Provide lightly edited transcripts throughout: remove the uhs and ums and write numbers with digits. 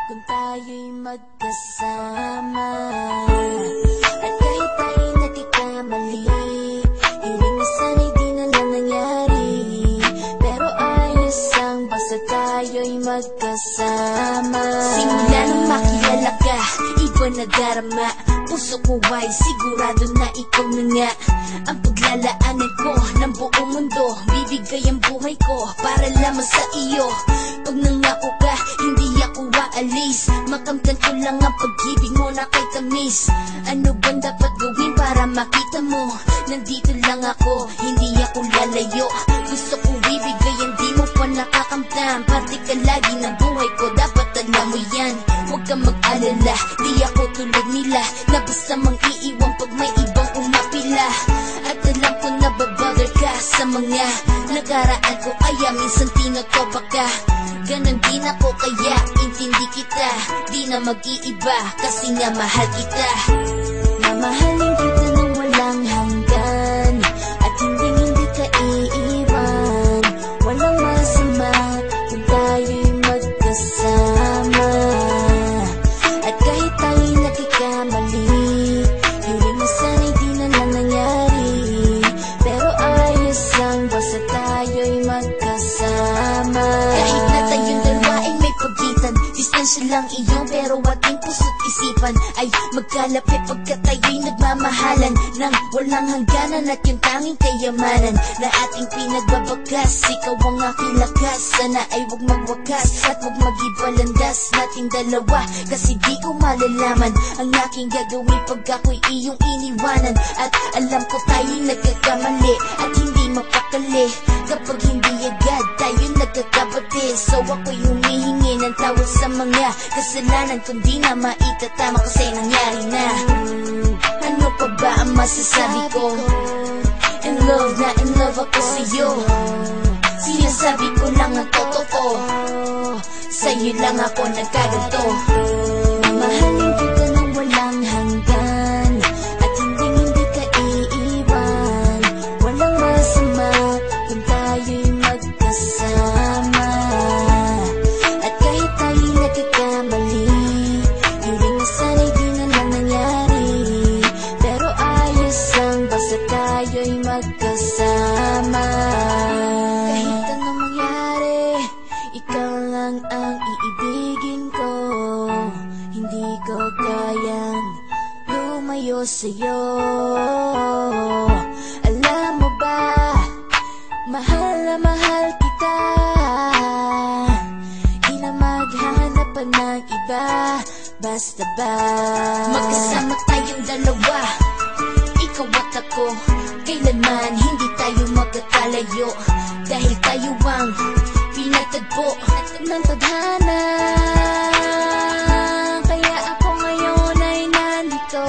kung tayo'y magkasama. At kahit tayo'y nagkakamali, hiling na sana'y di na lang nangyari. Pero ayos ang basta tayo'y magkasama. Simula nang makilala ka, iba na darama. Puso ko ay sigurado na ikaw na nga ang paglalaanan ko ng buong mundo. Bibigay ang buhay ko para lamang sa iyo. Pag nangako ka, hindi ako aalis. Makamtan ko lang ang pag-ibig mo na kay tamis. Ano bang dapat gawin para makita mo? Nandito lang ako, hindi ako lalayo. Gusto ko bibigay, hindi mo pa nakakamtan. Parte ka lagi ng buhay ko, dapat alam mo yan. Huwag kang mag-alala, di ako tulad nila na basta mang iiwan pag may ibang umapila. At alam ko na babother ka sa mga nakaraan ko, kaya minsan tinotopa ka. Ganon din ako, kaya intindi kita. Di na mag-iiba kasi nga mahal kita. Mamahalin kita nang walang hanggan, at hindi ka iiwan. Walang masama kung tayo'y magkasama. At kahit tayo'y nagkakamali, hiling na sana'y di na lang nangyari. Pero ayos lang basta tayo'y magkasama. Kahit na tayong dalawa ay may pagitan, distansya lang iyon pero ating puso't isipan ay magkalapit pagkat tayo'y nagmamahalan ng walang hangganan. At yung tanging kayamanan na ating pinagbabagas, ikaw ang aking lakas. Sana ay huwag magwakas at huwag mag-ibalandas nating dalawa, kasi di ko malalaman ang aking gagawin pag ako'y iyong iniwanan. At alam ko tayo'y nagkakamali at hindi mapakali kapag hindi agad tayo'y nagkakabati. So ako'y humihingi ng tawad sa mga kasalanan kung di na maitatama kasi nangyari na. Ano pa ba ang masasabi ko? In love na in love ako sa'yo. Sinasabi ko lang ang totoo, sa'yo lang ako nagkaganto. Mamahalin kita nang walang hanggan, at hindi ka iiwan. Walang masama kung tayo'y magkasama. At kahit tayo'y nagkakamali, hiling na sana'y di na lang nangyari. Pero ayos lang basta tayo'y magkasama. Kahit anong mangyari, ikaw lang ang iibigin ko. Hindi ko kayang lumayo sa'yo. Alam mo ba, mahal na mahal kita. Di na maghanap pa ng iba, basta ba magkasama tayong dalawa, ikaw at ako. Kailanman hindi tayo magkakalayo, dahil tayo ang pinagtagpo ng tadhana. Kaya ako ngayon ay nandito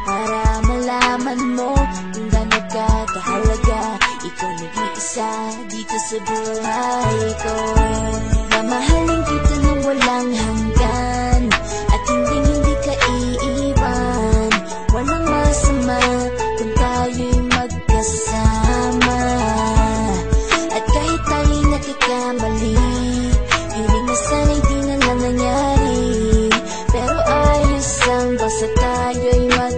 para malaman mo kung gaano ka kahalaga. Ikaw nag-iisa dito sa buhay ko. Mamahalin kita nang walang hanggan, at hindi ka iiwan. Walang masama kung tayo'y magkasama. At kahit tayo'y nagkakamali, hiling na sana'y di na lang nangyari. Pero ayos lang basta tayo'y magkasama.